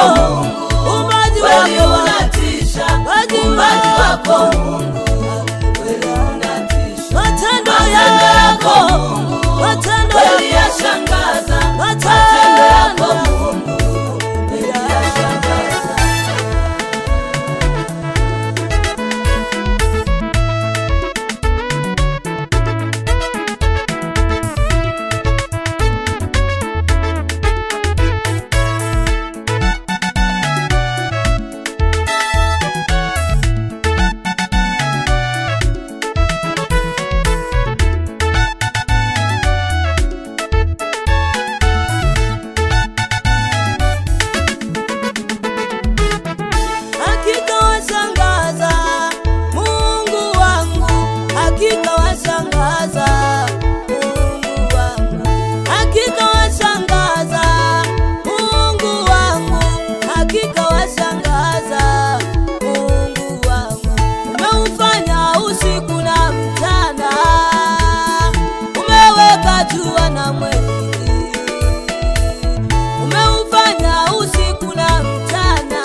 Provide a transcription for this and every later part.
uumbaji wako unatisha, uumbaji wako Mungu kweli unatisha, matendo yako matendo yashangaza, matendo yako Mungu yashangaza. Jua na mwezi umeufanya usiku na mchana,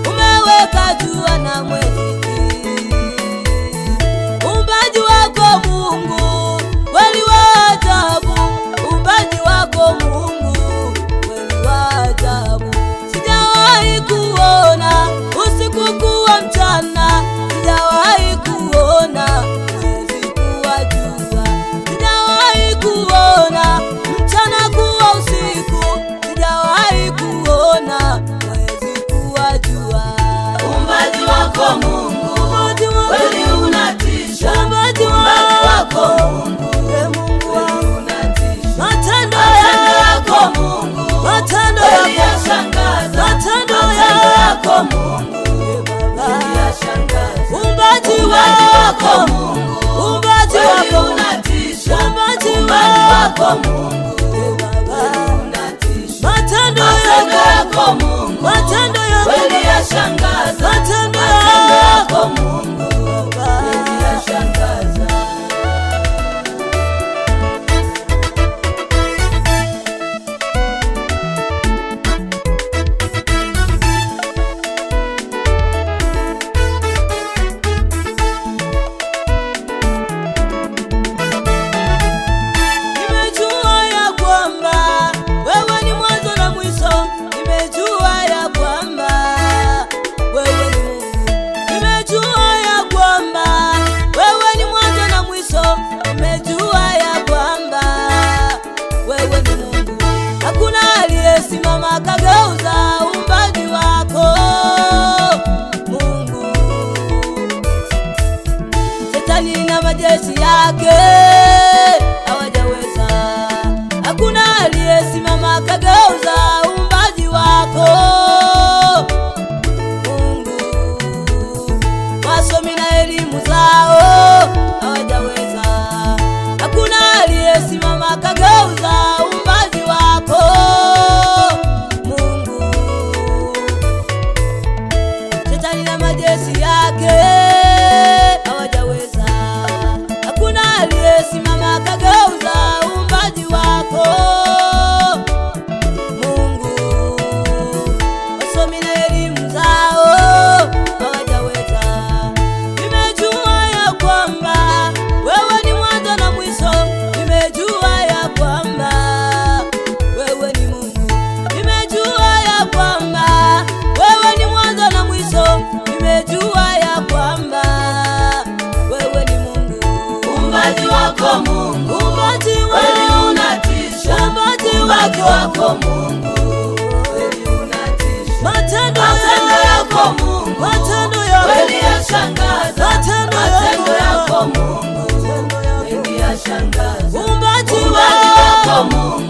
umeweka jua na mwezi. Uumbaji wako Mungu kweli wa ajabu, uumbaji wako Mungu kweli wa ajabu. Sijawahi kuona usiku kuwa mchana, sijawahi kuona mwezi kuwa jua, kuona mchana kuwa usiku, sijawahi kuona mwezi kuwa jua. Uumbaji wako Mungu kweli unatisha, uumbaji wako Mungu kweli unatisha, matendo yako Mungu matendo yashangaza, matendo yako Mungu yashangaza. Uumbaji wako Mungu uumbaji wako unatisha, uumbaji wako Mungu unatisha, matendo yako Mungu matendo kweli yashangaza, matendo yako Mungu kweli yashangaza. Simama kageuza uumbaji wako Mungu, Shetani na majeshi yake hawajaweza. Hakuna aliyesimama kageuza uumbaji wako Mungu, wasomi na elimu zao hawajaweza. Hakuna aliyesimama kageuza uumbaji wako majeshi yake hawajaweza. Hakuna aliyesimama kageuza uumbaji wako Mungu, wasomi na elimu zao hawajaweza. Nimejua ya kwamba wewe ni mwanzo na mwisho, nimejua ya kwamba wewe ni Mungu, nimejua ya kwamba wewe ni mwanzo na mwisho, nimejua ya kwamba wewe ni Mungu. Uumbaji wako Mungu kweli unatisha, uumbaji wako Mungu kweli unatisha, matendo yako Mungu kweli yashangaza, matendo yako Mungu kweli yashangaza. Uumbaji wako Mungu